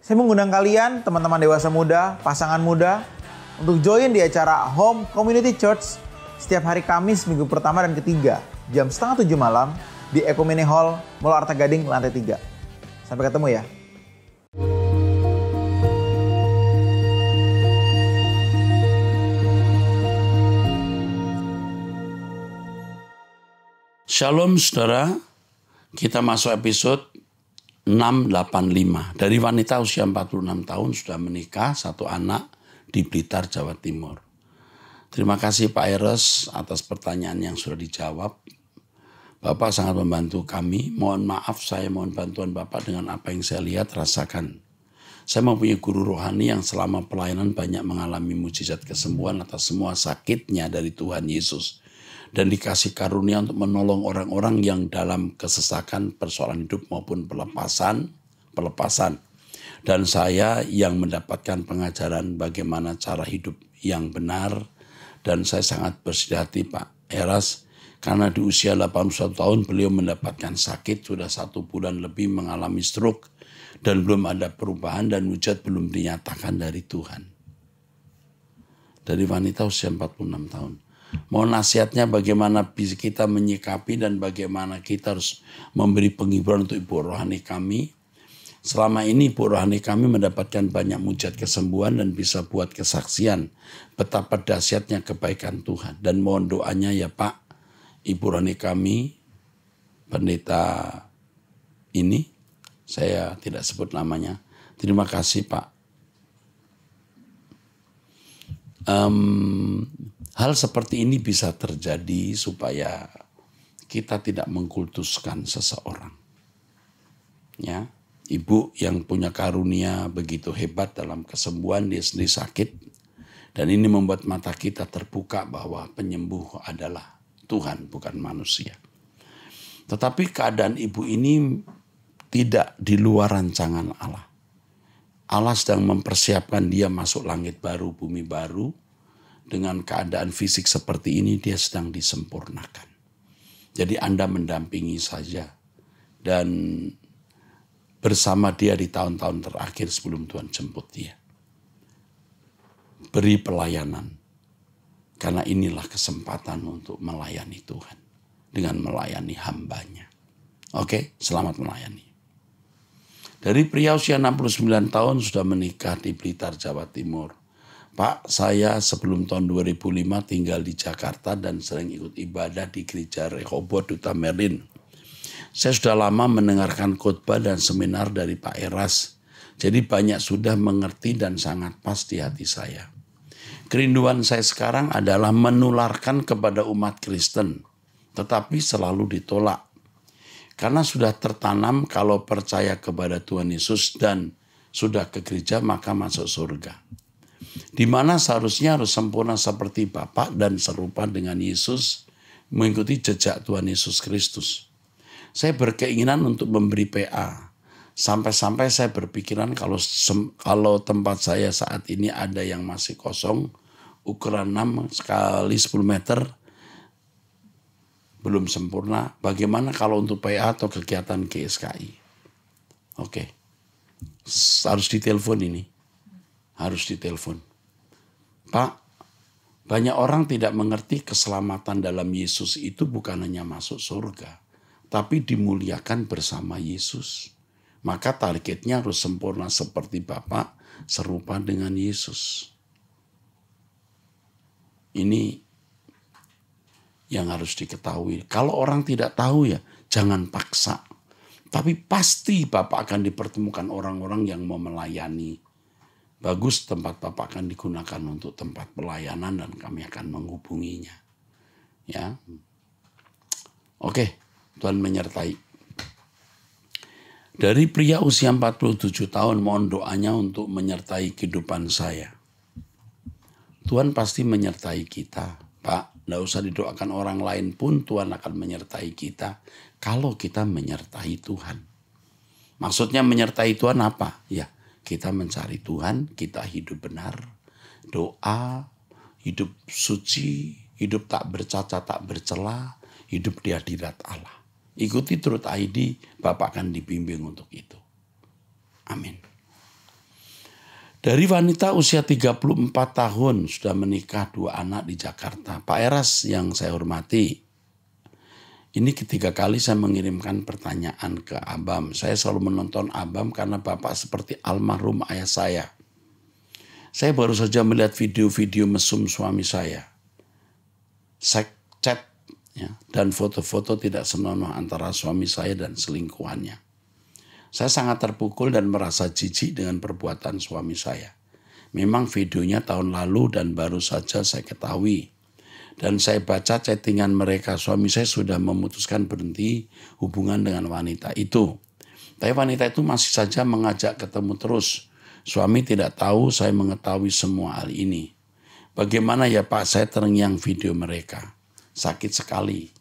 Saya mengundang kalian, teman-teman dewasa muda, pasangan muda, untuk join di acara Home Community Church setiap hari Kamis minggu pertama dan ketiga, jam 6:30 malam di Ekumene Hall, Mall Arta Gading, lantai 3. Sampai ketemu ya. Shalom saudara, kita masuk episode 685. Dari wanita usia 46 tahun sudah menikah, 1 anak di Blitar, Jawa Timur. Terima kasih Pak Eres atas pertanyaan yang sudah dijawab. Bapak sangat membantu kami. Mohon maaf, saya mohon bantuan Bapak dengan apa yang saya lihat, rasakan. Saya mempunyai guru rohani yang selama pelayanan banyak mengalami mujizat kesembuhan atas semua sakitnya dari Tuhan Yesus. Dan dikasih karunia untuk menolong orang-orang yang dalam kesesakan persoalan hidup maupun pelepasan. Dan saya yang mendapatkan pengajaran bagaimana cara hidup yang benar. Dan saya sangat bersedih hati Pak Eras, karena di usia 81 tahun beliau mendapatkan sakit, sudah 1 bulan lebih mengalami stroke. Dan belum ada perubahan dan mujizat belum dinyatakan dari Tuhan. Dari wanita usia 46 tahun. Mohon nasihatnya bagaimana bisa kita menyikapi dan bagaimana kita harus memberi penghiburan untuk ibu rohani kami. Selama ini ibu rohani kami mendapatkan banyak mujizat kesembuhan dan bisa buat kesaksian betapa dahsyatnya kebaikan Tuhan. Dan mohon doanya ya Pak, ibu rohani kami, pendeta ini, saya tidak sebut namanya. Terima kasih Pak. Hal seperti ini bisa terjadi supaya kita tidak mengkultuskan seseorang. Ya, ibu yang punya karunia begitu hebat dalam kesembuhan, dia sendiri sakit. Dan ini membuat mata kita terbuka bahwa penyembuh adalah Tuhan, bukan manusia. Tetapi keadaan ibu ini tidak di luar rancangan Allah. Allah sedang mempersiapkan dia masuk langit baru, bumi baru. Dengan keadaan fisik seperti ini dia sedang disempurnakan. Jadi Anda mendampingi saja. Dan bersama dia di tahun-tahun terakhir sebelum Tuhan jemput dia. Beri pelayanan. Karena inilah kesempatan untuk melayani Tuhan. Dengan melayani hambanya. Oke, selamat melayani. Dari pria usia 69 tahun sudah menikah di Blitar, Jawa Timur. Pak, saya sebelum tahun 2005 tinggal di Jakarta dan sering ikut ibadah di gereja Rehoboth Duta Merlin. Saya sudah lama mendengarkan khotbah dan seminar dari Pak Eras. Jadi banyak sudah mengerti dan sangat pas di hati saya. Kerinduan saya sekarang adalah menularkan kepada umat Kristen. Tetapi selalu ditolak. Karena sudah tertanam kalau percaya kepada Tuhan Yesus dan sudah ke gereja maka masuk surga. Di mana seharusnya harus sempurna seperti Bapa dan serupa dengan Yesus, mengikuti jejak Tuhan Yesus Kristus. Saya berkeinginan untuk memberi PA. Sampai-sampai saya berpikiran kalau tempat saya saat ini ada yang masih kosong, ukuran 6 kali 10 meter, belum sempurna. Bagaimana kalau untuk PA atau kegiatan GSKI? Oke. Harus ditelepon ini. Harus ditelepon. Pak, banyak orang tidak mengerti keselamatan dalam Yesus itu bukan hanya masuk surga, tapi dimuliakan bersama Yesus. Maka targetnya harus sempurna seperti Bapa, serupa dengan Yesus. Ini yang harus diketahui. Kalau orang tidak tahu ya jangan paksa. Tapi pasti Bapak akan dipertemukan orang-orang yang mau melayani. Bagus tempat Bapak akan digunakan untuk tempat pelayanan dan kami akan menghubunginya. Ya. Oke, Tuhan menyertai. Dari pria usia 47 tahun mohon doanya untuk menyertai kehidupan saya. Tuhan pasti menyertai kita. Pak, tidak usah didoakan orang lain pun Tuhan akan menyertai kita kalau kita menyertai Tuhan. Maksudnya menyertai Tuhan apa? Ya, kita mencari Tuhan, kita hidup benar, doa, hidup suci, hidup tak bercacat, tak bercela, hidup di hadirat Allah. Ikuti Truth ID, Bapak akan dibimbing untuk itu. Amin. Dari wanita usia 34 tahun sudah menikah 2 anak di Jakarta. Pak Eras yang saya hormati, ini ketiga kali saya mengirimkan pertanyaan ke Abam. Saya selalu menonton Abam karena Bapak seperti almarhum ayah saya. Saya baru saja melihat video-video mesum suami saya. Seks chat ya, dan foto-foto tidak senonoh antara suami saya dan selingkuhannya. Saya sangat terpukul dan merasa jijik dengan perbuatan suami saya. Memang videonya tahun lalu dan baru saja saya ketahui. Dan saya baca chattingan mereka, suami saya sudah memutuskan berhenti hubungan dengan wanita itu. Tapi wanita itu masih saja mengajak ketemu terus. Suami tidak tahu saya mengetahui semua hal ini. Bagaimana ya Pak, saya terngiang video mereka. Sakit sekali.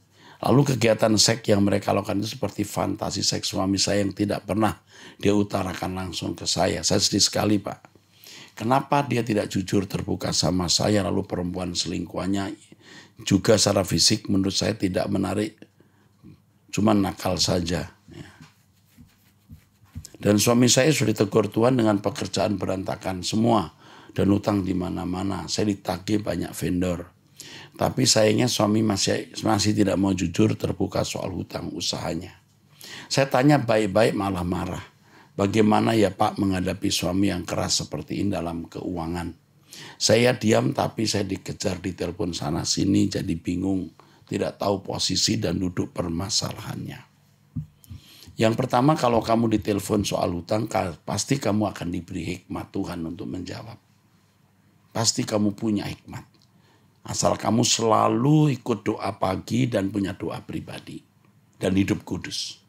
Lalu kegiatan seks yang mereka lakukan itu seperti fantasi seks suami saya yang tidak pernah dia utarakan langsung ke saya. Saya sedih sekali Pak. Kenapa dia tidak jujur terbuka sama saya, lalu perempuan selingkuhannya juga secara fisik menurut saya tidak menarik. Cuma nakal saja. Dan suami saya sudah ditegur Tuhan dengan pekerjaan berantakan semua. Dan utang di mana-mana. Saya ditagih banyak vendor. Tapi sayangnya suami masih tidak mau jujur terbuka soal hutang usahanya. Saya tanya baik-baik malah marah. Bagaimana ya Pak menghadapi suami yang keras seperti ini dalam keuangan? Saya diam tapi saya dikejar di telepon sana sini jadi bingung. Tidak tahu posisi dan duduk permasalahannya. Yang pertama kalau kamu ditelepon soal hutang pasti kamu akan diberi hikmat Tuhan untuk menjawab. Pasti kamu punya hikmat. Asal kamu selalu ikut doa pagi dan punya doa pribadi. Dan hidup kudus.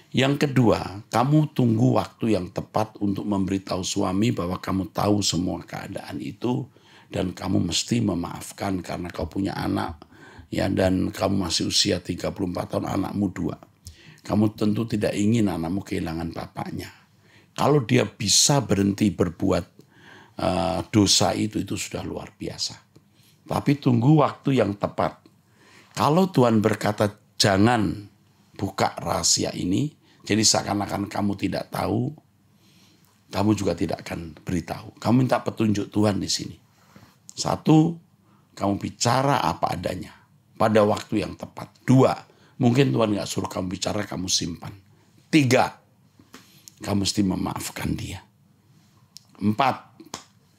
Yang kedua, kamu tunggu waktu yang tepat untuk memberitahu suami bahwa kamu tahu semua keadaan itu. Dan kamu mesti memaafkan karena kau punya anak. Ya, dan kamu masih usia 34 tahun, anakmu 2. Kamu tentu tidak ingin anakmu kehilangan bapaknya. Kalau dia bisa berhenti berbuat dosa itu sudah luar biasa. Tapi tunggu waktu yang tepat. Kalau Tuhan berkata jangan buka rahasia ini, jadi seakan-akan kamu tidak tahu, kamu juga tidak akan beritahu. Kamu minta petunjuk Tuhan di sini. 1, kamu bicara apa adanya pada waktu yang tepat. 2, mungkin Tuhan gak suruh kamu bicara, kamu simpan. 3, kamu mesti memaafkan dia. 4,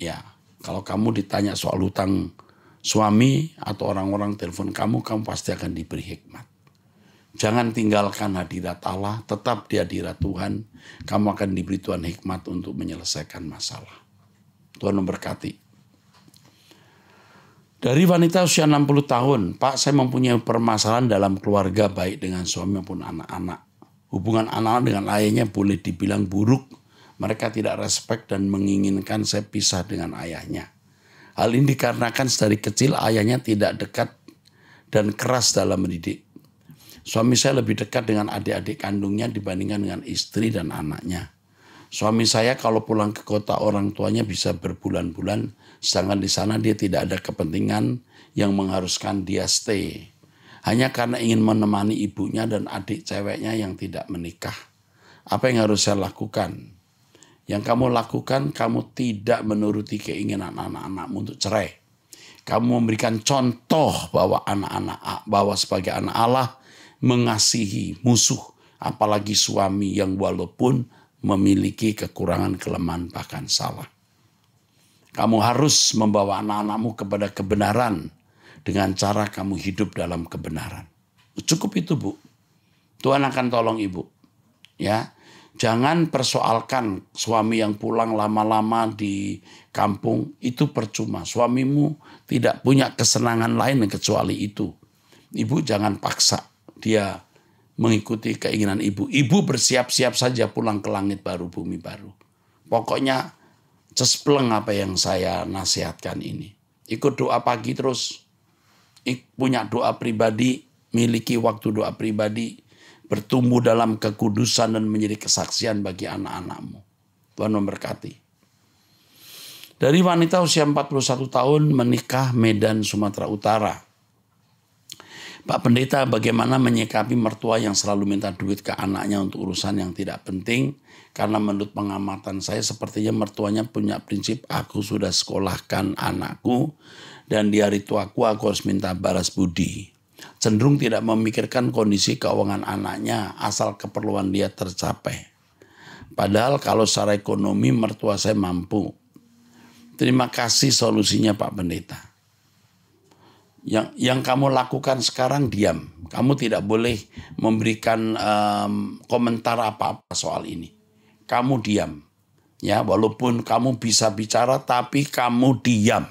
ya kalau kamu ditanya soal hutang suami atau orang-orang telepon kamu pasti akan diberi hikmat. Jangan tinggalkan hadirat Allah, tetap di hadirat Tuhan. Kamu akan diberi Tuhan hikmat untuk menyelesaikan masalah. Tuhan memberkati. Dari wanita usia 60 tahun, Pak, saya mempunyai permasalahan dalam keluarga baik dengan suami maupun anak-anak. Hubungan anak-anak dengan ayahnya boleh dibilang buruk. Mereka tidak respek dan menginginkan saya pisah dengan ayahnya. Hal ini dikarenakan dari kecil ayahnya tidak dekat dan keras dalam mendidik. Suami saya lebih dekat dengan adik-adik kandungnya dibandingkan dengan istri dan anaknya. Suami saya kalau pulang ke kota orang tuanya bisa berbulan-bulan, sedangkan di sana dia tidak ada kepentingan yang mengharuskan dia stay. Hanya karena ingin menemani ibunya dan adik ceweknya yang tidak menikah. Apa yang harus saya lakukan? Yang kamu lakukan, kamu tidak menuruti keinginan anak-anakmu untuk cerai. Kamu memberikan contoh bahwa sebagai anak Allah mengasihi musuh, apalagi suami yang walaupun memiliki kekurangan, kelemahan, bahkan salah. Kamu harus membawa anak-anakmu kepada kebenaran dengan cara kamu hidup dalam kebenaran. Cukup itu, Bu. Tuhan akan tolong Ibu. Ya. Jangan persoalkan suami yang pulang lama-lama di kampung, itu percuma. Suamimu tidak punya kesenangan lain kecuali itu. Ibu jangan paksa dia mengikuti keinginan ibu. Ibu bersiap-siap saja pulang ke langit baru, bumi baru. Pokoknya cespleng apa yang saya nasihatkan ini. Ikut doa pagi terus. Punya doa pribadi, miliki waktu doa pribadi. Bertumbuh dalam kekudusan dan menjadi kesaksian bagi anak-anakmu. Tuhan memberkati. Dari wanita usia 41 tahun menikah Medan, Sumatera Utara. Pak Pendeta, bagaimana menyikapi mertua yang selalu minta duit ke anaknya untuk urusan yang tidak penting? Karena menurut pengamatan saya sepertinya mertuanya punya prinsip, aku sudah sekolahkan anakku dan di hari tuaku aku harus minta balas budi. Cenderung tidak memikirkan kondisi keuangan anaknya asal keperluan dia tercapai. Padahal kalau secara ekonomi mertua saya mampu. Terima kasih solusinya Pak Pendeta. Yang kamu lakukan sekarang diam. Kamu tidak boleh memberikan komentar apa-apa soal ini. Kamu diam. Ya, walaupun kamu bisa bicara tapi kamu diam.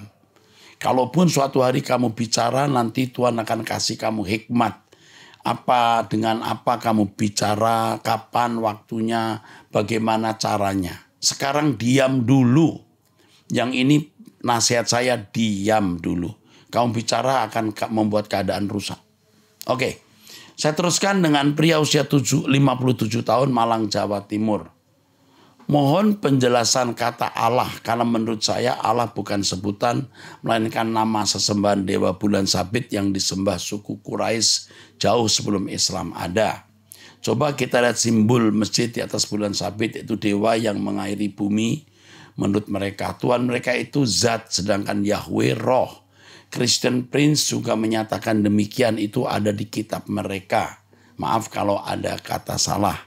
Kalaupun suatu hari kamu bicara, nanti Tuhan akan kasih kamu hikmat. Dengan apa kamu bicara, kapan waktunya, bagaimana caranya. Sekarang diam dulu. Yang ini nasihat saya, diam dulu. Kamu bicara akan membuat keadaan rusak. Oke, saya teruskan dengan pria usia 57 tahun Malang, Jawa Timur. Mohon penjelasan kata Allah, karena menurut saya Allah bukan sebutan, melainkan nama sesembahan dewa bulan sabit yang disembah suku Quraisy jauh sebelum Islam ada. Coba kita lihat simbol masjid di atas bulan sabit, itu dewa yang mengairi bumi. Menurut mereka, Tuhan mereka itu zat, sedangkan Yahweh roh. Christian Prince juga menyatakan demikian, itu ada di kitab mereka. Maaf kalau ada kata salah.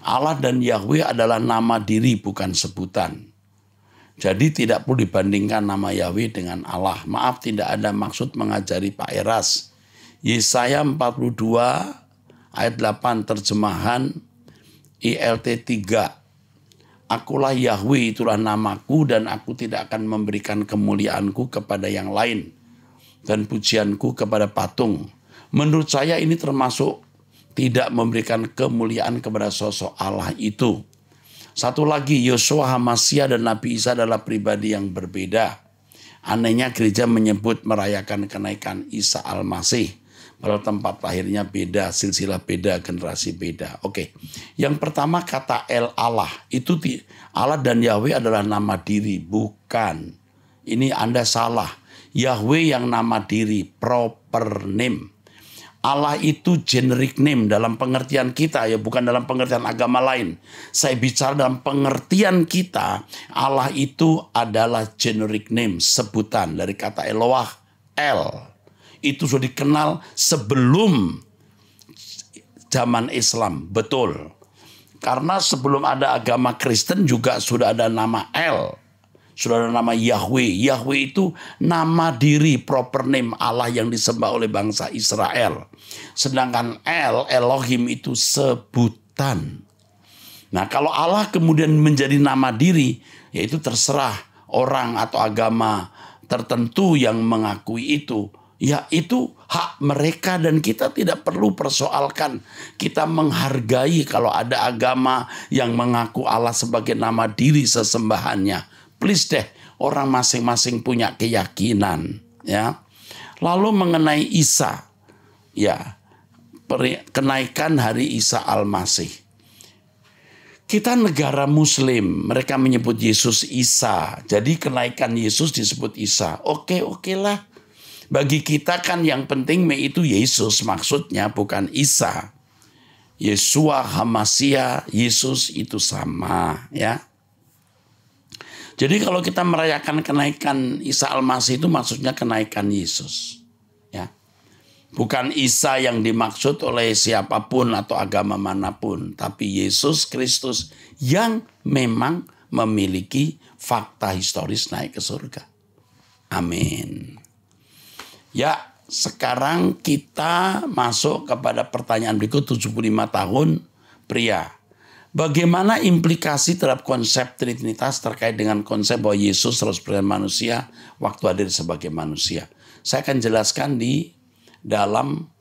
Allah dan Yahweh adalah nama diri, bukan sebutan. Jadi tidak perlu dibandingkan nama Yahweh dengan Allah. Maaf, tidak ada maksud mengajari Pak Eras. Yesaya 42 ayat 8 terjemahan ILT 3. Akulah Yahweh, itulah namaku, dan aku tidak akan memberikan kemuliaanku kepada yang lain dan pujianku kepada patung. Menurut saya ini termasuk tidak memberikan kemuliaan kepada sosok Allah itu. Satu lagi, Yosua HaMasyiah dan Nabi Isa adalah pribadi yang berbeda. Anehnya gereja menyebut merayakan kenaikan Isa Al-Masih. Padahal tempat lahirnya beda, silsilah beda, generasi beda. Oke, yang pertama kata El Allah. Itu Allah dan Yahweh adalah nama diri, bukan. Ini Anda salah. Yahweh yang nama diri, proper name. Allah itu generic name dalam pengertian kita, ya bukan dalam pengertian agama lain. Saya bicara dalam pengertian kita, Allah itu adalah generic name, sebutan dari kata Eloah, El. Itu sudah dikenal sebelum zaman Islam, betul. Karena sebelum ada agama Kristen juga sudah ada nama El. Sudah ada nama Yahweh. Yahweh itu nama diri, proper name Allah yang disembah oleh bangsa Israel. Sedangkan Elohim itu sebutan. Nah, kalau Allah kemudian menjadi nama diri, yaitu terserah orang atau agama tertentu yang mengakui itu. Ya, itu hak mereka dan kita tidak perlu persoalkan. Kita menghargai kalau ada agama yang mengaku Allah sebagai nama diri sesembahannya. Please deh, orang masing-masing punya keyakinan, ya. Lalu mengenai Isa, ya, kenaikan hari Isa Al-Masih. Kita negara Muslim, mereka menyebut Yesus Isa. Jadi kenaikan Yesus disebut Isa. Oke lah. Bagi kita kan yang penting itu Yesus, maksudnya bukan Isa. Yesua HaMasyiah, Yesus itu sama, ya. Jadi kalau kita merayakan kenaikan Isa Al-Masih itu maksudnya kenaikan Yesus. Ya. Bukan Isa yang dimaksud oleh siapapun atau agama manapun. Tapi Yesus Kristus yang memang memiliki fakta historis naik ke surga. Amin. Ya, sekarang kita masuk kepada pertanyaan berikut. 75 tahun pria. Bagaimana implikasi terhadap konsep Trinitas terkait dengan konsep bahwa Yesus 100% manusia waktu hadir sebagai manusia? Saya akan jelaskan di dalam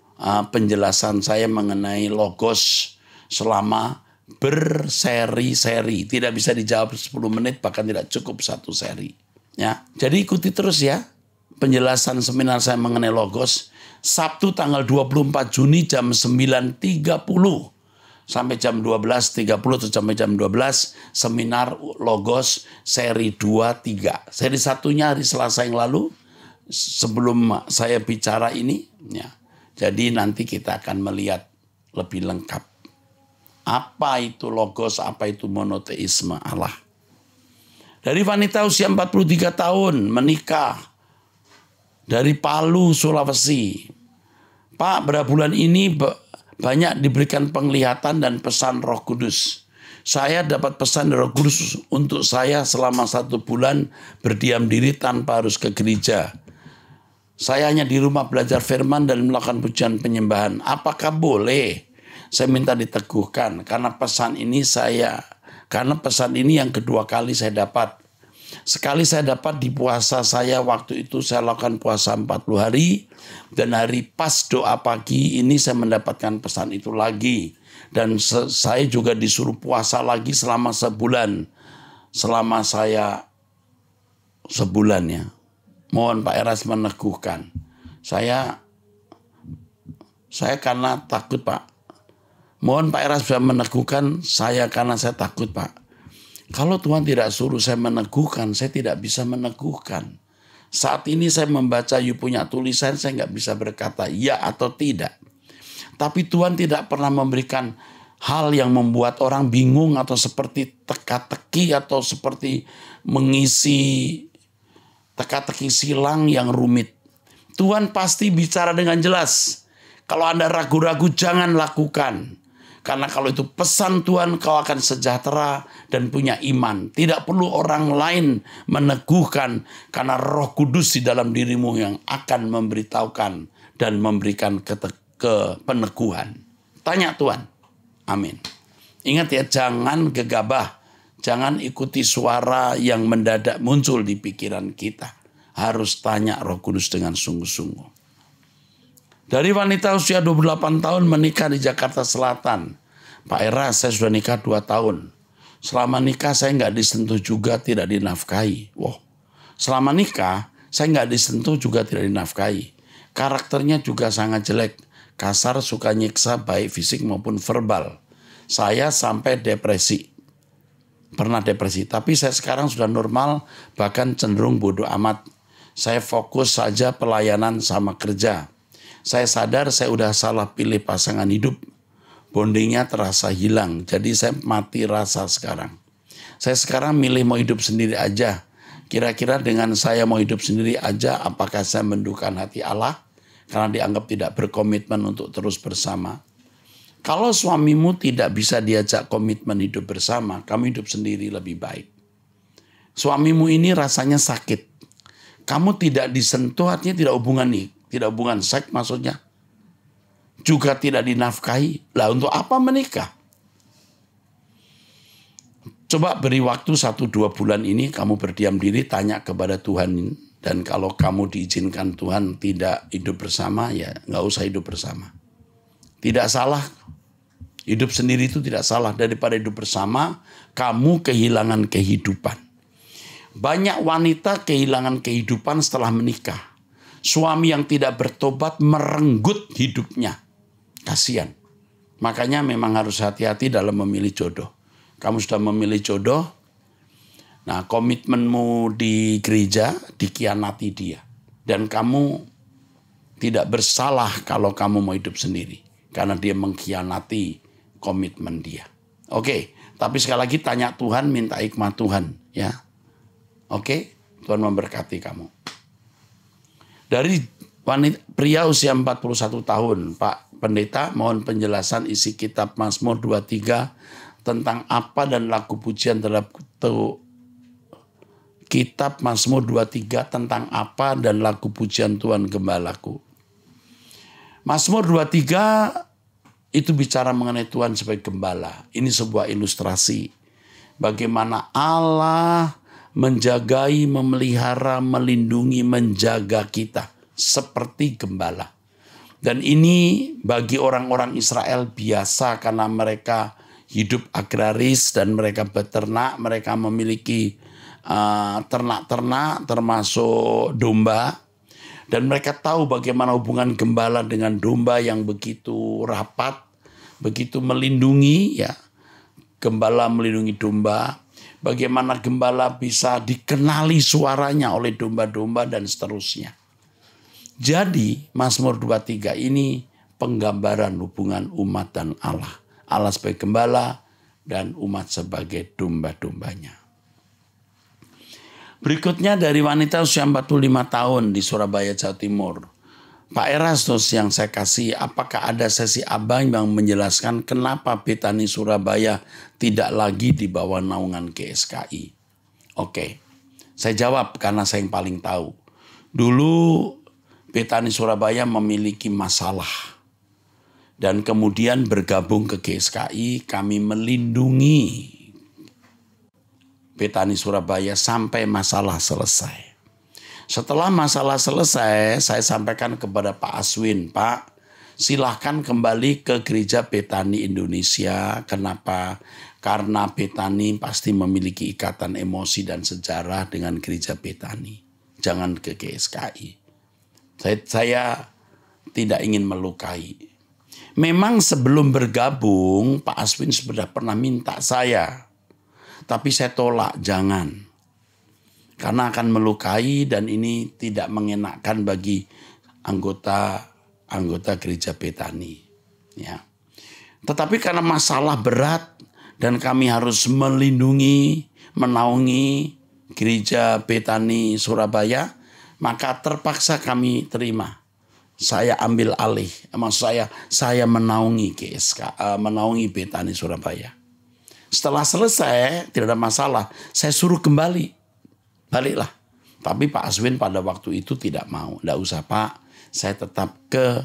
penjelasan saya mengenai Logos selama berseri-seri. Tidak bisa dijawab 10 menit, bahkan tidak cukup satu seri. Ya, jadi ikuti terus ya penjelasan seminar saya mengenai Logos. Sabtu tanggal 24 Juni jam 9.30. Sampai jam 12.30 atau sampai jam 12 seminar Logos seri 2-3. Seri satunya hari Selasa yang lalu sebelum saya bicara ini ya. Jadi nanti kita akan melihat lebih lengkap. Apa itu logos, apa itu monoteisme Allah. Dari wanita usia 43 tahun menikah dari Palu, Sulawesi. Pak, berapa bulan ini banyak diberikan penglihatan dan pesan Roh Kudus. Saya dapat pesan dari Roh Kudus untuk saya selama 1 bulan berdiam diri tanpa harus ke gereja. Saya hanya di rumah belajar firman dan melakukan pujian penyembahan. Apakah boleh? Saya minta diteguhkan karena pesan ini yang kedua kali saya dapat. Sekali saya dapat di puasa saya, waktu itu saya lakukan puasa 40 hari. Dan hari pas doa pagi ini saya mendapatkan pesan itu lagi. Dan saya juga disuruh puasa lagi selama sebulan. Selama saya sebulan ya. Mohon Pak Eras meneguhkan. Saya karena takut Pak. Mohon Pak Eras bisa meneguhkan saya karena saya takut Pak. Kalau Tuhan tidak suruh saya meneguhkan, saya tidak bisa meneguhkan. Saat ini saya membaca you punya tulisan, saya nggak bisa berkata ya atau tidak. Tapi Tuhan tidak pernah memberikan hal yang membuat orang bingung atau seperti teka-teki atau seperti mengisi teka-teki silang yang rumit. Tuhan pasti bicara dengan jelas. Kalau Anda ragu-ragu jangan lakukan. Karena kalau itu pesan Tuhan, kau akan sejahtera dan punya iman. Tidak perlu orang lain meneguhkan karena Roh Kudus di dalam dirimu yang akan memberitahukan dan memberikan peneguhan. Tanya Tuhan. Amin. Ingat ya, jangan gegabah. Jangan ikuti suara yang mendadak muncul di pikiran kita. Harus tanya Roh Kudus dengan sungguh-sungguh. Dari wanita usia 28 tahun menikah di Jakarta Selatan. Pak Eras, saya sudah nikah 2 tahun. Selama nikah saya nggak disentuh juga tidak dinafkahi. Wow. Selama nikah saya nggak disentuh juga tidak dinafkahi. Karakternya juga sangat jelek. Kasar, suka nyiksa baik fisik maupun verbal. Saya sampai depresi. Pernah depresi. Tapi saya sekarang sudah normal, bahkan cenderung bodoh amat. Saya fokus saja pelayanan sama kerja. Saya sadar saya udah salah pilih pasangan hidup. Bondingnya terasa hilang. Jadi saya mati rasa sekarang. Saya sekarang milih mau hidup sendiri aja. Kira-kira dengan saya mau hidup sendiri aja, apakah saya mendukan hati Allah? Karena dianggap tidak berkomitmen untuk terus bersama. Kalau suamimu tidak bisa diajak komitmen hidup bersama, kamu hidup sendiri lebih baik. Suamimu ini rasanya sakit. Kamu tidak disentuh, artinya tidak hubungan nih. Tidak hubungan seks maksudnya. Juga tidak dinafkahi. Lah untuk apa menikah? Coba beri waktu 1-2 bulan ini kamu berdiam diri, tanya kepada Tuhan. Dan kalau kamu diizinkan Tuhan tidak hidup bersama, ya nggak usah hidup bersama. Tidak salah. Hidup sendiri itu tidak salah. Daripada hidup bersama, kamu kehilangan kehidupan. Banyak wanita kehilangan kehidupan setelah menikah. Suami yang tidak bertobat merenggut hidupnya. Kasihan. Makanya memang harus hati-hati dalam memilih jodoh. Kamu sudah memilih jodoh. Nah, komitmenmu di gereja dikhianati dia. Dan kamu tidak bersalah kalau kamu mau hidup sendiri. Karena dia mengkhianati komitmen dia. Oke, tapi sekali lagi tanya Tuhan, minta hikmat Tuhan. Ya, oke, Tuhan memberkati kamu. Dari pria usia 41 tahun, Pak Pendeta, mohon penjelasan isi kitab Mazmur 23 tentang apa dan lagu pujian terhadap kitab Mazmur 23 tentang apa dan lagu pujian Tuhan Gembalaku. Mazmur 23 itu bicara mengenai Tuhan sebagai gembala. Ini sebuah ilustrasi bagaimana Allah menjagai, memelihara, melindungi, menjaga kita seperti gembala. Dan ini bagi orang-orang Israel biasa karena mereka hidup agraris dan mereka beternak, mereka memiliki ternak-ternak termasuk domba. Dan mereka tahu bagaimana hubungan gembala dengan domba yang begitu rapat, begitu melindungi ya. Gembala melindungi domba. Bagaimana gembala bisa dikenali suaranya oleh domba-domba dan seterusnya. Jadi Mazmur 23 ini penggambaran hubungan umat dan Allah. Allah sebagai gembala dan umat sebagai domba-dombanya. Berikutnya dari wanita usia 45 tahun di Surabaya, Jawa Timur. Pak Erastus yang saya kasih, apakah ada sesi abang yang menjelaskan kenapa Betani Surabaya tidak lagi di bawah naungan GSKI? Oke, saya jawab karena saya yang paling tahu. Dulu Betani Surabaya memiliki masalah. Dan kemudian bergabung ke GSKI, kami melindungi Betani Surabaya sampai masalah selesai. Setelah masalah selesai, saya sampaikan kepada Pak Aswin, Pak, silahkan kembali ke Gereja Betani Indonesia. Kenapa? Karena Betani pasti memiliki ikatan emosi dan sejarah dengan Gereja Betani. Jangan ke GSKI. Saya tidak ingin melukai. Memang sebelum bergabung, Pak Aswin sudah pernah minta saya. Tapi saya tolak, jangan. Karena akan melukai dan ini tidak mengenakkan bagi anggota Gereja Betani. Ya. Tetapi karena masalah berat dan kami harus melindungi, menaungi Gereja Betani Surabaya, maka terpaksa kami terima. Saya ambil alih, maksud saya menaungi menaungi Betani Surabaya. Setelah selesai, tidak ada masalah, saya suruh kembali, baliklah. Tapi Pak Aswin pada waktu itu tidak mau, tidak usah Pak, saya tetap ke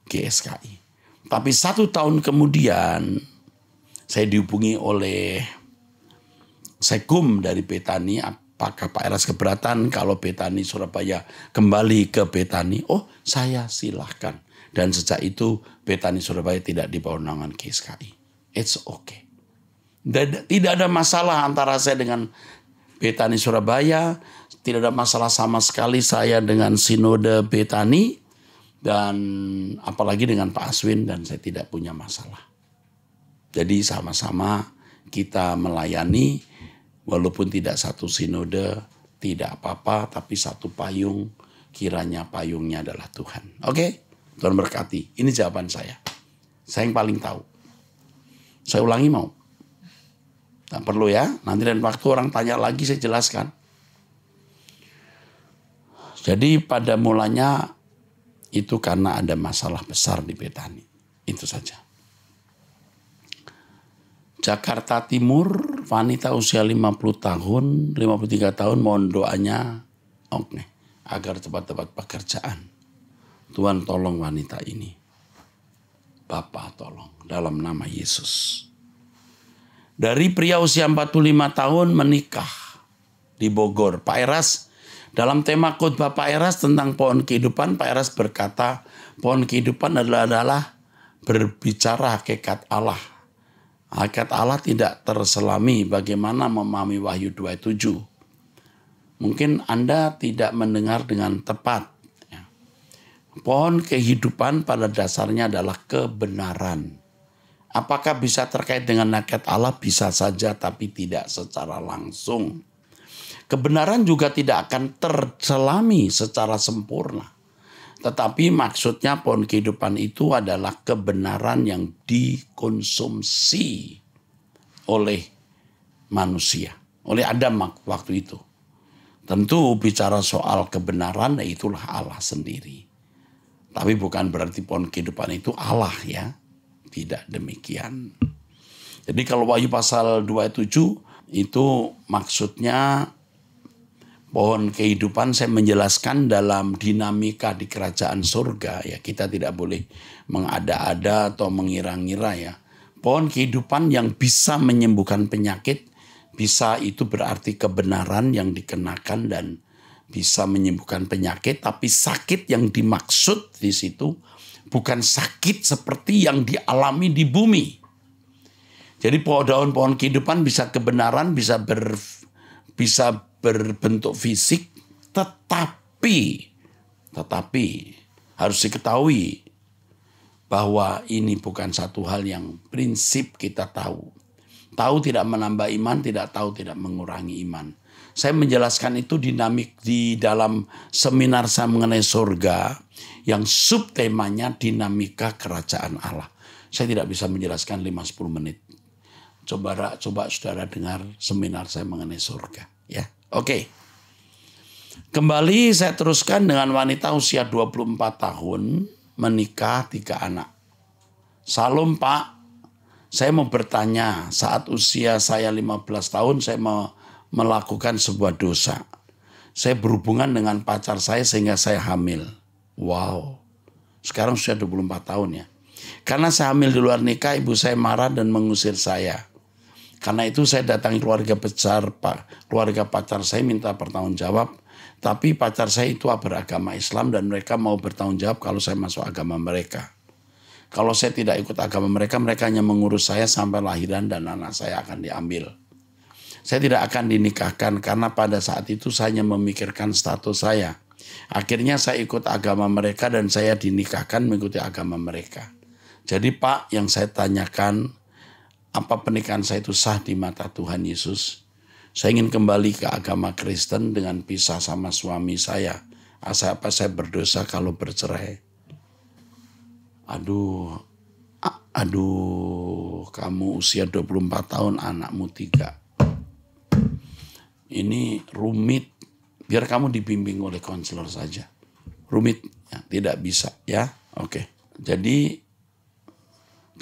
GSKI. Tapi 1 tahun kemudian, saya dihubungi oleh Sekum dari Betani. Apakah Pak Eras keberatan kalau Betani Surabaya kembali ke Betani? Oh, saya silahkan. Dan sejak itu Betani Surabaya tidak di bawah naungan GSKI. It's okay. Tidak ada masalah antara saya dengan Betani Surabaya. Tidak ada masalah sama sekali saya dengan Sinode Betani. Dan apalagi dengan Pak Aswin, dan saya tidak punya masalah. Jadi sama-sama kita melayani. Walaupun tidak satu sinode, tidak apa-apa, tapi satu payung, kiranya payungnya adalah Tuhan. Oke? Tuhan berkati. Ini jawaban saya. Saya yang paling tahu. Saya ulangi mau? Tak perlu ya. Nanti dan waktu orang tanya lagi saya jelaskan. Jadi pada mulanya itu karena ada masalah besar di Betani. Itu saja. Jakarta Timur, wanita usia 50 tahun, 53 tahun, mohon doanya agar cepat-cepat pekerjaan. Tuhan tolong wanita ini. Bapa tolong, dalam nama Yesus. Dari pria usia 45 tahun menikah di Bogor. Pak Eras, dalam tema khotbah Pak Eras tentang pohon kehidupan, Pak Eras berkata, pohon kehidupan adalah berbicara hakikat Allah. Hakikat Allah tidak terselami bagaimana memahami Wahyu 2:7. Mungkin Anda tidak mendengar dengan tepat. Pohon kehidupan pada dasarnya adalah kebenaran. Apakah bisa terkait dengan hakikat Allah? Bisa saja, tapi tidak secara langsung. Kebenaran juga tidak akan terselami secara sempurna. Tetapi maksudnya pohon kehidupan itu adalah kebenaran yang dikonsumsi oleh manusia, oleh Adam waktu itu. Tentu bicara soal kebenaran, itulah Allah sendiri. Tapi bukan berarti pohon kehidupan itu Allah ya. Tidak demikian. Jadi kalau Wahyu pasal 27 itu maksudnya pohon kehidupan, saya menjelaskan dalam dinamika di kerajaan surga ya, kita tidak boleh mengada-ada atau mengira-ngira ya. Pohon kehidupan yang bisa menyembuhkan penyakit, bisa itu berarti kebenaran yang dikenakan dan bisa menyembuhkan penyakit, tapi sakit yang dimaksud di situ bukan sakit seperti yang dialami di bumi. Jadi daun pohon kehidupan bisa kebenaran, bisa berbentuk fisik, tetapi harus diketahui bahwa ini bukan satu hal yang prinsip kita tahu. Tahu tidak menambah iman, tidak tahu tidak mengurangi iman. Saya menjelaskan itu dinamik di dalam seminar saya mengenai surga yang subtemanya dinamika kerajaan Allah. Saya tidak bisa menjelaskan 5-10 menit. Coba saudara dengar seminar saya mengenai surga. Ya, oke. Kembali saya teruskan dengan wanita usia 24 tahun, menikah 3 anak. Salam Pak, saya mau bertanya, saat usia saya 15 tahun saya mau melakukan sebuah dosa. Saya berhubungan dengan pacar saya sehingga saya hamil. Wow, sekarang usia 24 tahun ya. Karena saya hamil di luar nikah, ibu saya marah dan mengusir saya. Karena itu saya datangi keluarga besar, keluarga pacar saya minta bertanggung jawab. Tapi pacar saya itu beragama Islam dan mereka mau bertanggung jawab kalau saya masuk agama mereka. Kalau saya tidak ikut agama mereka, mereka hanya mengurus saya sampai lahiran dan anak saya akan diambil. Saya tidak akan dinikahkan karena pada saat itu saya hanya memikirkan status saya. Akhirnya saya ikut agama mereka dan saya dinikahkan mengikuti agama mereka. Jadi Pak, yang saya tanyakan, apa pernikahan saya itu sah di mata Tuhan Yesus? Saya ingin kembali ke agama Kristen dengan pisah sama suami saya. Apa saya berdosa kalau bercerai? Aduh, kamu usia 24 tahun, anakmu 3. Ini rumit, biar kamu dibimbing oleh konselor saja. Rumit, ya, tidak bisa ya. Oke, jadi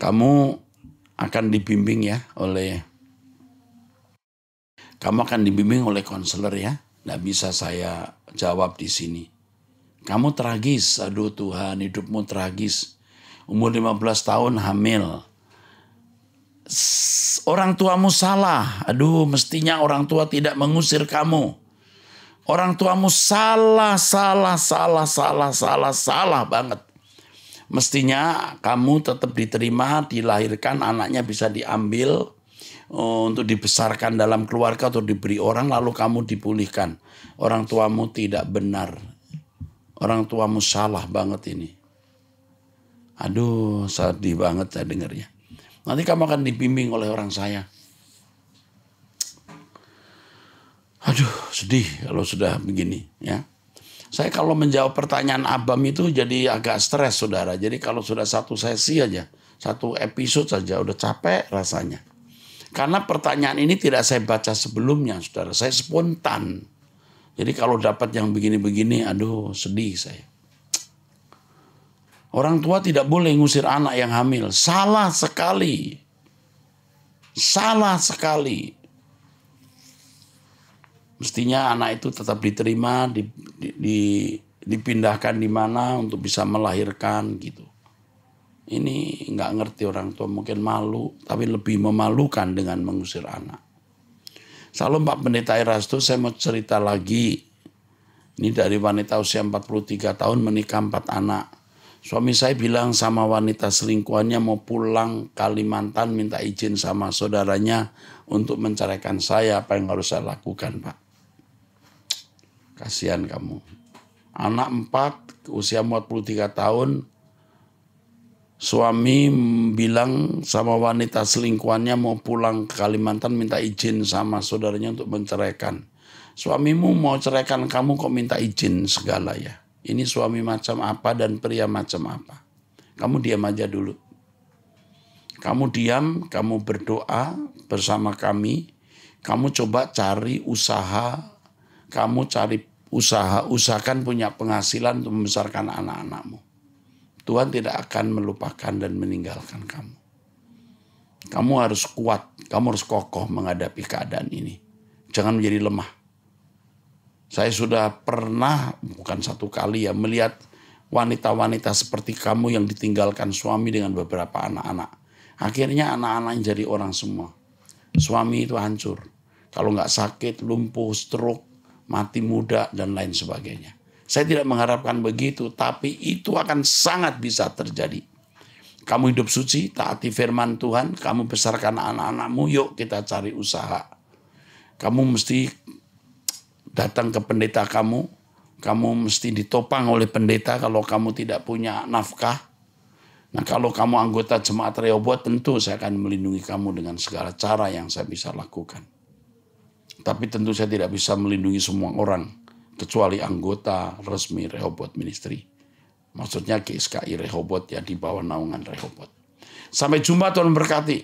kamu akan dibimbing ya kamu akan dibimbing oleh konselor ya. Nggak bisa saya jawab di sini. Kamu tragis, aduh Tuhan, hidupmu tragis. Umur 15 tahun hamil. Orang tuamu salah. Aduh, mestinya orang tua tidak mengusir kamu. Orang tuamu salah banget. Mestinya kamu tetap diterima, dilahirkan, anaknya bisa diambil untuk dibesarkan dalam keluarga atau diberi orang, lalu kamu dipulihkan. Orang tuamu tidak benar. Orang tuamu salah banget ini. Aduh, sedih banget saya dengarnya. Nanti kamu akan dibimbing oleh orang saya. Aduh, sedih kalau sudah begini ya. Saya kalau menjawab pertanyaan Abam itu jadi agak stres saudara. Jadi kalau sudah satu sesi aja, satu episode saja udah capek rasanya. Karena pertanyaan ini tidak saya baca sebelumnya saudara. Saya spontan. Jadi kalau dapat yang begini-begini, aduh sedih saya. Orang tua tidak boleh ngusir anak yang hamil. Salah sekali. Salah sekali. Mestinya anak itu tetap diterima, dipindahkan di mana untuk bisa melahirkan gitu. Ini nggak ngerti orang tua, mungkin malu, tapi lebih memalukan dengan mengusir anak. Salam Pak Pendeta Erasto, saya mau cerita lagi. Ini dari wanita usia 43 tahun menikah 4 anak. Suami saya bilang sama wanita selingkuhannya mau pulang Kalimantan minta izin sama saudaranya untuk menceraikan saya. Apa yang harus saya lakukan Pak? Kasihan kamu. Anak 4 usia 43 tahun. Suami bilang sama wanita selingkuhannya mau pulang ke Kalimantan minta izin sama saudaranya untuk menceraikan. Suamimu mau ceraikan kamu kok minta izin segala ya. Ini suami macam apa dan pria macam apa. Kamu diam aja dulu. Kamu diam, kamu berdoa bersama kami. Kamu coba cari usaha. Kamu cari usahakan punya penghasilan untuk membesarkan anak-anakmu. Tuhan tidak akan melupakan dan meninggalkan kamu. Kamu harus kuat, kamu harus kokoh menghadapi keadaan ini. Jangan menjadi lemah. Saya sudah pernah, bukan satu kali ya, melihat wanita-wanita seperti kamu yang ditinggalkan suami dengan beberapa anak-anak. Akhirnya anak-anaknya jadi orang semua. Suami itu hancur. Kalau nggak sakit, lumpuh, stroke, mati muda, dan lain sebagainya. Saya tidak mengharapkan begitu, tapi itu akan sangat bisa terjadi. Kamu hidup suci, taati firman Tuhan, kamu besarkan anak-anakmu, yuk kita cari usaha. Kamu mesti datang ke pendeta kamu mesti ditopang oleh pendeta kalau kamu tidak punya nafkah. Nah kalau kamu anggota jemaat Rehoboth, tentu saya akan melindungi kamu dengan segala cara yang saya bisa lakukan. Tapi tentu saya tidak bisa melindungi semua orang, kecuali anggota resmi Rehoboth Ministry. Maksudnya GSKI Rehoboth ya, di bawah naungan Rehoboth. Sampai jumpa, Tuhan berkati.